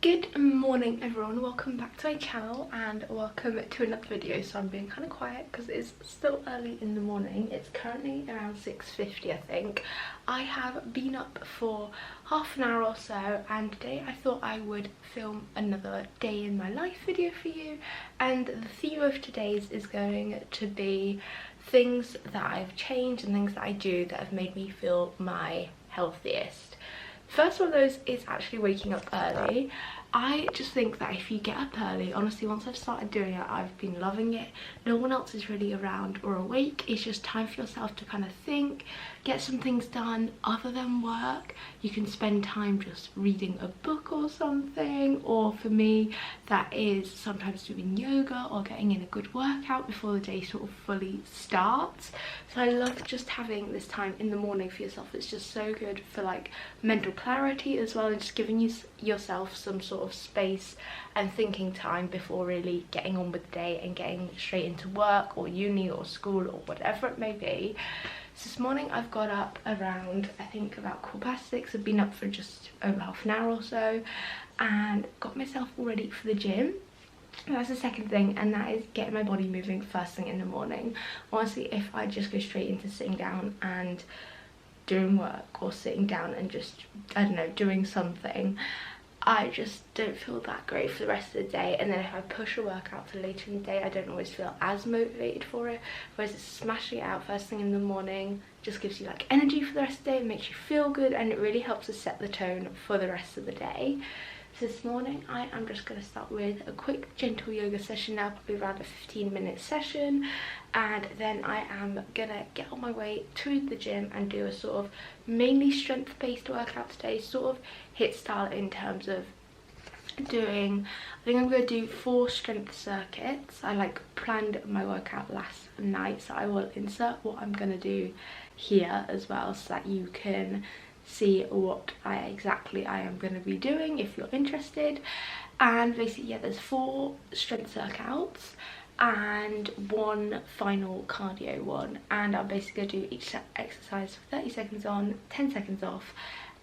Good morning everyone, welcome back to my channel and welcome to another video. So I'm being kind of quiet because it's still early in the morning. It's currently around 6:50 I think. I have been up for half an hour or so and today I thought I would film another day in my life video for you, and the theme of today's is going to be things that I've changed and things that I do that have made me feel my healthiest. First one of those is actually waking up early. I just think that if you get up early, honestly, once I've started doing it, I've been loving it. No one else is really around or awake. It's just time for yourself to kind of think, get some things done other than work. You can spend time just reading a book or something, or for me, that is sometimes doing yoga or getting in a good workout before the day sort of fully starts. So I love just having this time in the morning for yourself. It's just so good for like mental clarity as well, and just giving yourself some sort of space and thinking time before really getting on with the day and getting straight into work or uni or school or whatever it may be. So this morning I've got up around, I think about 6:15. I've been up for just over half an hour or so and got myself all ready for the gym. That's the second thing, and that is getting my body moving first thing in the morning. Honestly, if I just go straight into sitting down and doing work or sitting down and just, I don't know, doing something, I just don't feel that great for the rest of the day. And then if I push a workout to later in the day, I don't always feel as motivated for it. Whereas smashing it out first thing in the morning just gives you like energy for the rest of the day, it makes you feel good, and it really helps to set the tone for the rest of the day. So this morning I am just going to start with a quick gentle yoga session now, probably around a 15-minute session, and then I am going to get on my way to the gym and do a sort of mainly strength-based workout today, sort of HIIT style in terms of doing, I think I'm going to do 4 strength circuits. I like planned my workout last night, so I will insert what I'm going to do here as well so that you can see what exactly I am going to be doing if you're interested. And basically, yeah, there's 4 strength circuits and 1 final cardio one, and I'm basically going to do each exercise for 30 seconds on, 10 seconds off,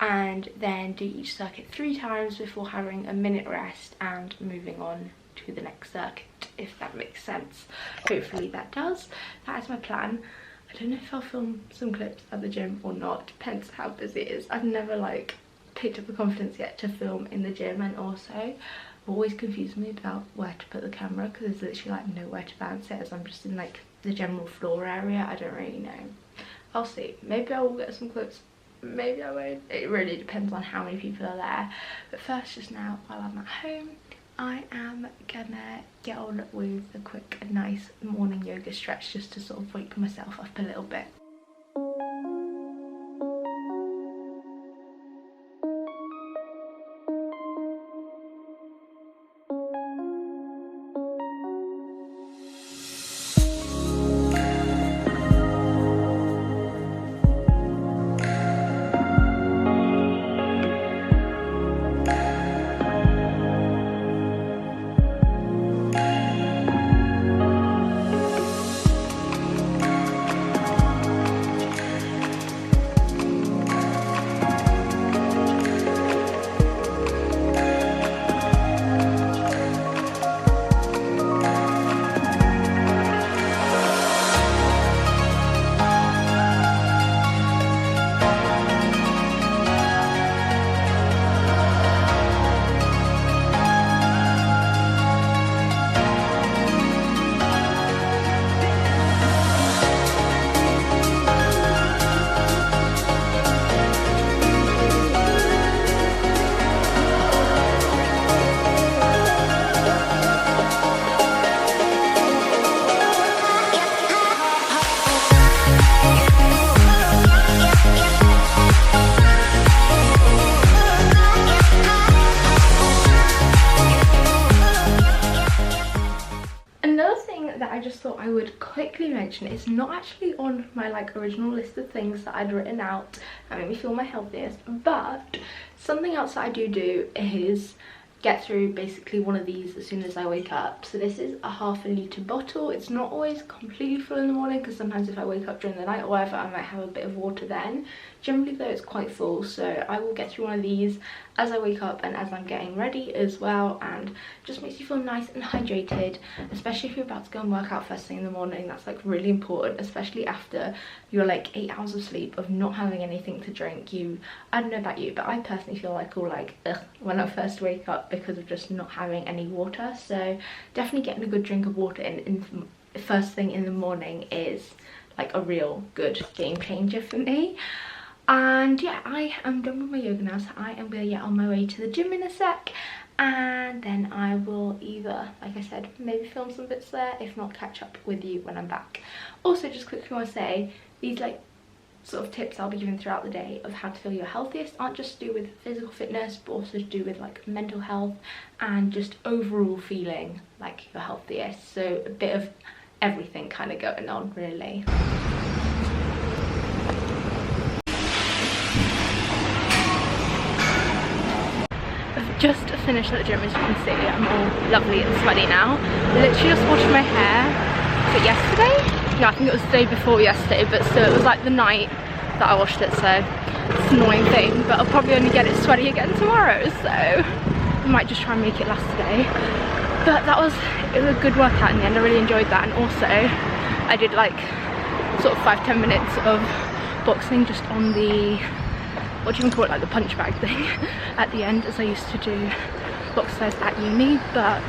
and then do each circuit 3 times before having a minute rest and moving on to the next circuit, if that makes sense. Hopefully that does. That is my plan. I don't know if I'll film some clips at the gym or not, depends how busy it is. I've never like picked up the confidence yet to film in the gym, and also always confused me about where to put the camera because there's literally like nowhere to bounce it, as I'm just in like the general floor area. I don't really know. I'll see. Maybe I will get some clips, maybe I won't. It really depends on how many people are there. But first, just now while I'm at home, I am gonna get on with a quick nice morning yoga stretch just to sort of wake myself up a little bit. I just thought I would quickly mention, it's not actually on my like original list of things that I'd written out that made me feel my healthiest, but something else that I do is get through basically one of these as soon as I wake up. So this is a ½ litre bottle. It's not always completely full in the morning because sometimes if I wake up during the night or whatever, I might have a bit of water then. Generally though, it's quite full, so I will get through one of these as I wake up and as I'm getting ready as well, and just makes you feel nice and hydrated, especially if you're about to go and work out first thing in the morning. That's like really important, especially after your like 8 hours of sleep of not having anything to drink. I don't know about you, but I personally feel like all like ugh when I first wake up because of just not having any water. So definitely getting a good drink of water in first thing in the morning is like a real good game changer for me. And yeah, I am done with my yoga now, so I am gonna get on my way to the gym in a sec, and then I will either, like I said, maybe film some bits there, if not catch up with you when I'm back. Also, just quickly want to say, these like sort of tips I'll be giving throughout the day of how to feel your healthiest aren't just to do with physical fitness, but also to do with like mental health and just overall feeling like your healthiest. So a bit of everything kind of going on really. Just finished at the gym, as you can see. I'm all lovely and sweaty now. Literally just washed my hair. Was it yesterday? Yeah, I think it was the day before yesterday, but still it was like the night that I washed it, so it's an annoying thing. But I'll probably only get it sweaty again tomorrow, so I might just try and make it last today. But it was a good workout in the end. I really enjoyed that, and also I did like sort of 5-10 minutes of boxing just on the, what do you even call it, like the punch bag thing at the end, as I used to do boxers at uni, but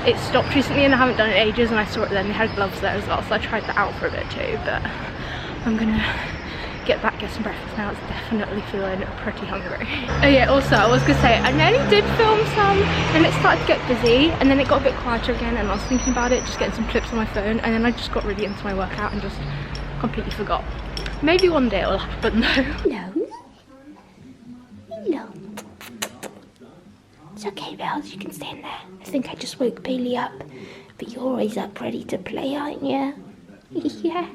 it stopped recently and I haven't done it in ages, and I saw it then, they had gloves there as well, so I tried that out for a bit too. But I'm gonna get back, get some breakfast now. It's definitely feeling pretty hungry. Oh yeah, also I was gonna say, I nearly did film some, and it started to get busy, and then it got a bit quieter again, and I was thinking about it, just getting some clips on my phone, and then I just got really into my workout and just completely forgot. Maybe one day it will happen though. No. No. It's okay, Bells, you can stand there. I think I just woke Bailey up, but you're always up ready to play, aren't you? Yeah.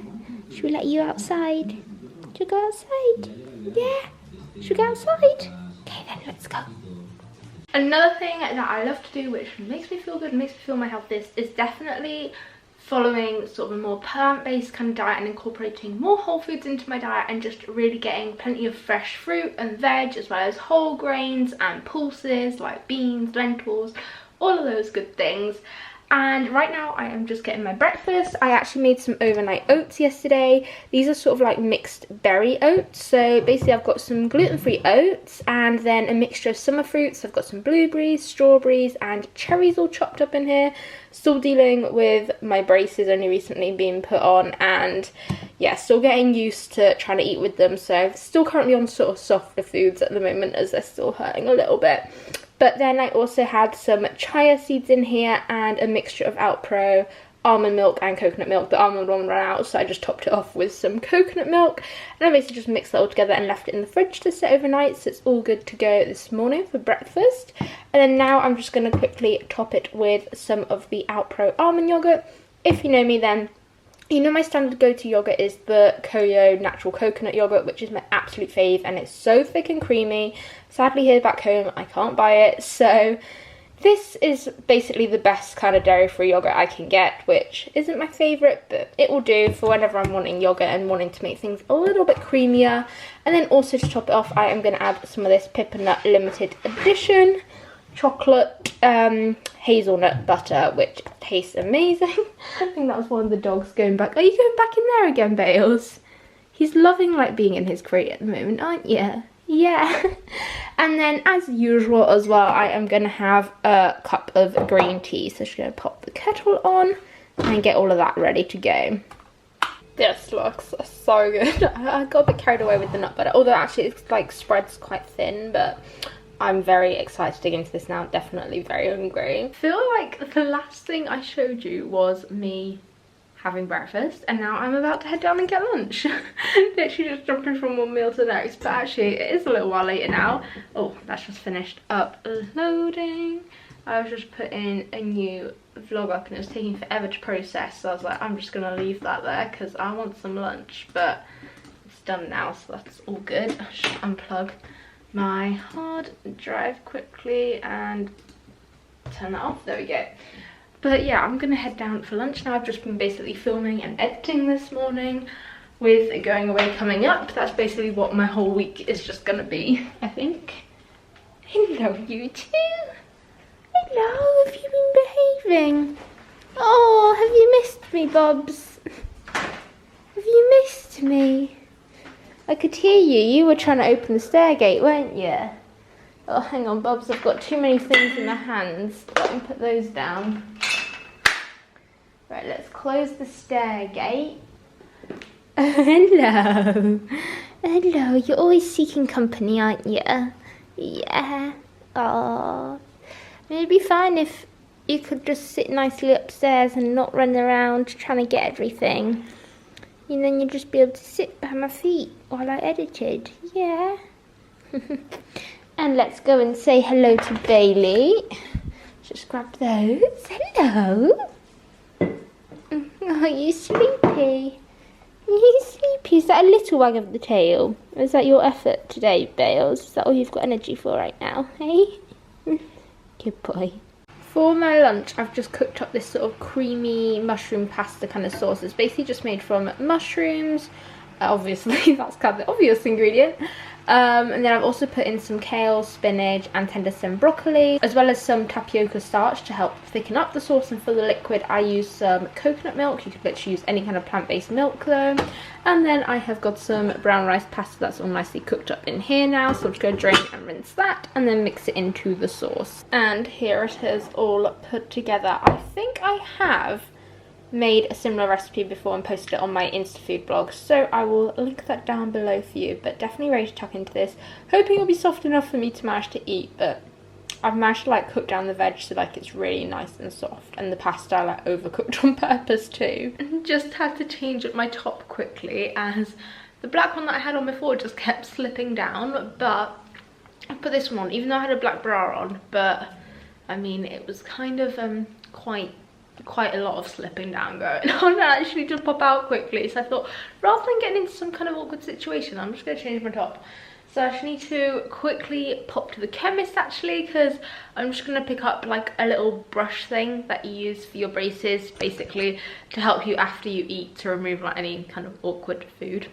Should we let you outside? Should we go outside? Yeah. Should we go outside? Okay then, let's go. Another thing that I love to do, which makes me feel good, makes me feel my healthiest, is definitely following sort of a more plant-based kind of diet and incorporating more whole foods into my diet, and just really getting plenty of fresh fruit and veg, as well as whole grains and pulses like beans, lentils, all of those good things. And right now I am just getting my breakfast. I actually made some overnight oats yesterday. These are sort of like mixed berry oats. So basically I've got some gluten-free oats and then a mixture of summer fruits. I've got some blueberries, strawberries and cherries all chopped up in here. Still dealing with my braces only recently being put on, and yeah, still getting used to trying to eat with them. So still currently on sort of softer foods at the moment as they're still hurting a little bit. But then I also had some chia seeds in here and a mixture of Outpro, almond milk and coconut milk. The almond one ran out, so I just topped it off with some coconut milk. And I basically just mixed that all together and left it in the fridge to sit overnight, so it's all good to go this morning for breakfast. And then now I'm just going to quickly top it with some of the Outpro almond yogurt. If you know me, then you know my standard go-to yogurt is the Koyo natural coconut yogurt, which is my absolute fave, and it's so thick and creamy. Sadly here back home I can't buy it, so this is basically the best kind of dairy-free yogurt I can get, which isn't my favourite, but it will do for whenever I'm wanting yogurt and wanting to make things a little bit creamier. And then also to top it off, I am going to add some of this Pippernut limited edition chocolate hazelnut butter, which tastes amazing. I think that was one of the dogs going back. Are you going back in there again, Bales? He's loving like being in his crate at the moment, aren't you? Yeah. And then as usual as well, I am going to have a cup of green tea. So I'm just going to pop the kettle on and get all of that ready to go. This looks so good. I got a bit carried away with the nut butter, although actually it's like spreads quite thin, but I'm very excited to dig into this now. Definitely very hungry. I feel like the last thing I showed you was me having breakfast, and now I'm about to head down and get lunch. Literally just jumping from one meal to the next, but actually it is a little while later now. Oh, that's just finished uploading. I was just putting a new vlog up and it was taking forever to process, so I was like, I'm just gonna leave that there because I want some lunch, but it's done now, so that's all good. I'll just unplug my hard drive quickly and turn that off. There we go. But yeah, I'm gonna head down for lunch now. I've just been basically filming and editing this morning. With going away coming up, that's basically what my whole week is just gonna be, I think. Hello, you two. Hello, have you been behaving? Oh, have you missed me, Bobs? Have you missed me? I could hear you. You were trying to open the stair gate, weren't you? Oh, hang on, Bobs. I've got too many things in my hands. Let me put those down. Right, let's close the stair gate. Hello. Hello. You're always seeking company, aren't you? Yeah. Oh. It'd be fine if you could just sit nicely upstairs and not run around trying to get everything. And then you'd just be able to sit by my feet while I edited. Yeah. And let's go and say hello to Bailey. Just grab those. Hello. Are you sleepy? Are you sleepy? Is that a little wag of the tail? Is that your effort today, Bales? Is that all you've got energy for right now, hey? Good boy. For my lunch, I've just cooked up this sort of creamy mushroom pasta kind of sauce. It's basically just made from mushrooms. Obviously, that's kind of the obvious ingredient. And then I've also put in some kale, spinach and tender stem broccoli, as well as some tapioca starch to help thicken up the sauce. And for the liquid, I use some coconut milk. You could literally use any kind of plant-based milk though. And then I have got some brown rice pasta that's all nicely cooked up in here now. So I'm just going to drain and rinse that and then mix it into the sauce. And here it is all put together. I think I have made a similar recipe before and posted it on my InstaFood blog, so I will link that down below for you. But definitely ready to tuck into this, hoping it'll be soft enough for me to manage to eat. But I've managed to like cook down the veg so like it's really nice and soft, and the pasta I like overcooked on purpose too. Just had to change up my top quickly as the black one that I had on before just kept slipping down. But I put this one on even though I had a black bra on, but I mean it was kind of quite a lot of slipping down going on actually to pop out quickly. So I thought rather than getting into some kind of awkward situation, I'm just going to change my top. So I just need to quickly pop to the chemist actually, because I'm just going to pick up like a little brush thing that you use for your braces, basically to help you after you eat to remove like any kind of awkward food.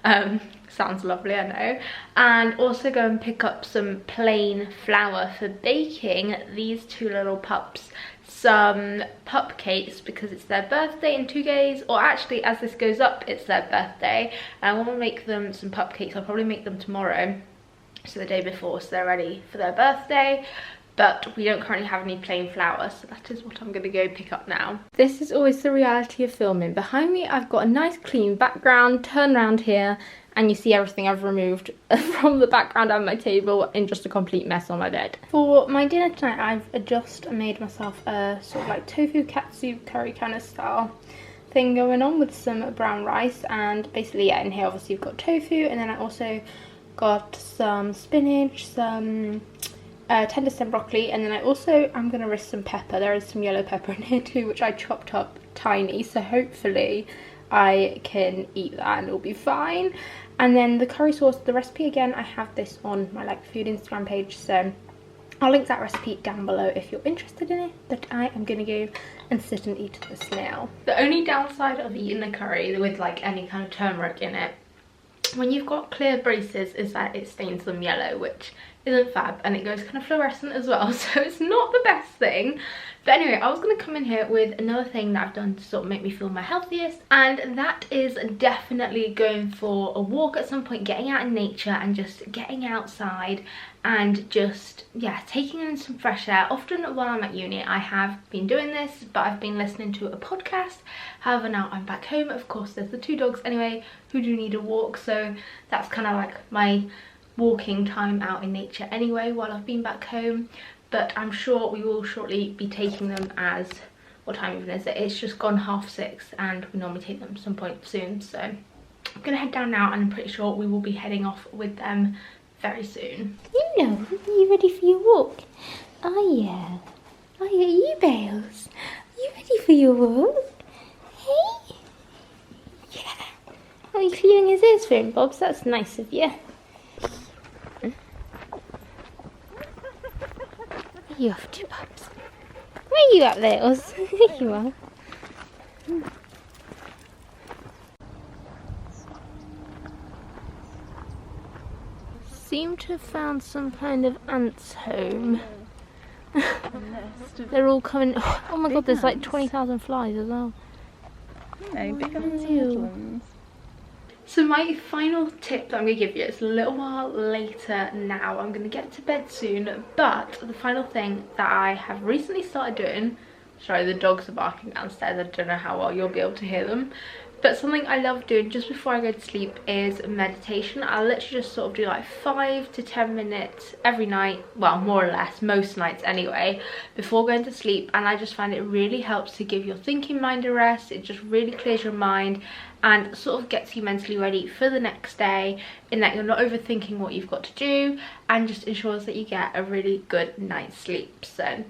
Sounds lovely, I know. And also go and pick up some plain flour for baking these two little pups some pup cakes, because it's their birthday in 2 days, or actually as this goes up it's their birthday, and I want to make them some pup cakes. I'll probably make them tomorrow, so the day before, so they're ready for their birthday. But we don't currently have any plain flour, so that is what I'm going to go pick up now. This is always the reality of filming. Behind me I've got a nice clean background. Turn around here and you see everything I've removed from the background and my table in just a complete mess on my bed. For my dinner tonight, I've just made myself a sort of like tofu katsu curry kind of style thing going on with some brown rice. And basically, yeah, in here obviously you've got tofu, and then I also got some spinach, some tender stem broccoli, and then I also am going to risk some pepper. There is some yellow pepper in here too, which I chopped up tiny, so hopefully I can eat that and it'll be fine. And then the curry sauce, the recipe again, I have this on my LiQWYD Instagram page, so I'll link that recipe down below if you're interested in it. But I am gonna go and sit and eat this now. The only downside of eating the curry with like any kind of turmeric in it, when you've got clear braces, is that it stains them yellow, which isn't fab, and it goes kind of fluorescent as well, so it's not the best thing. But anyway, I was going to come in here with another thing that I've done to sort of make me feel my healthiest, and that is definitely going for a walk at some point, getting out in nature and just getting outside and just, yeah, taking in some fresh air. Often while I'm at uni I have been doing this, but I've been listening to a podcast. However, now I'm back home, of course there's the 2 dogs anyway who do need a walk, so that's kind of like my walking time out in nature anyway while I've been back home. But I'm sure we will shortly be taking them, as, what time even is it? It's just gone 6:30 and we normally take them some point soon, so I'm gonna head down now and I'm pretty sure we will be heading off with them very soon. You know, are you ready for your walk? Oh yeah. Oh yeah, you Bales? Are you ready for your walk? Hey? Yeah. Are you cleaning his ears for him, Bobs? That's nice of you. Where are you off to, Bubs? Where are you up there, Oz? There you are. Seem to have found some kind of ants home. They're all coming. Oh my god, there's like 20,000 flies as well. No, big ones and little ones. So my final tip that I'm going to give you, it's a little while later now, I'm going to get to bed soon, but the final thing that I have recently started doing, sorry the dogs are barking downstairs, I don't know how well you'll be able to hear them, but something I love doing just before I go to sleep is meditation. I'll literally just sort of do like 5 to 10 minutes every night, well more or less, most nights anyway, before going to sleep, and I just find it really helps to give your thinking mind a rest. It just really clears your mind and sort of gets you mentally ready for the next day, in that you're not overthinking what you've got to do, and just ensures that you get a really good night's sleep. So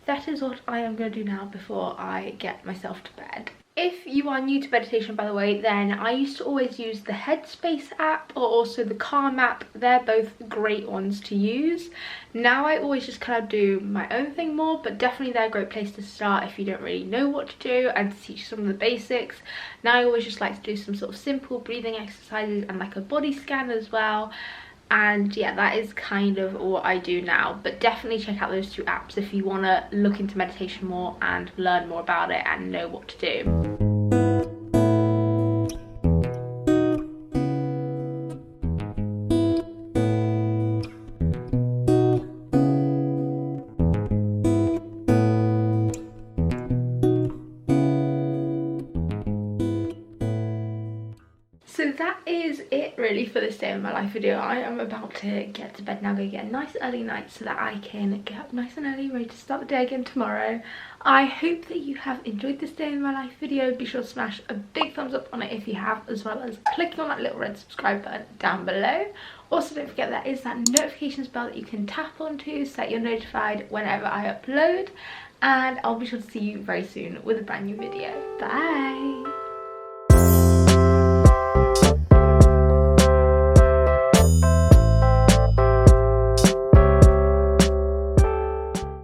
that is what I am going to do now before I get myself to bed. If you are new to meditation, by the way, then I used to always use the Headspace app or also the Calm app. They're both great ones to use. Now I always just kind of do my own thing more, but definitely they're a great place to start if you don't really know what to do and to teach some of the basics. Now I always just like to do some sort of simple breathing exercises and like a body scan as well. And yeah, that is kind of what I do now, but definitely check out those two apps if you want to look into meditation more and learn more about it and know what to do. So that is it really for this day in my life video. I am about to get to bed now, go get a nice early night so that I can get up nice and early, ready to start the day again tomorrow. I hope that you have enjoyed this day in my life video. Be sure to smash a big thumbs up on it if you have, as well as clicking on that little red subscribe button down below. Also, don't forget there is that notifications bell that you can tap onto so that you're notified whenever I upload. And I'll be sure to see you very soon with a brand new video. Bye!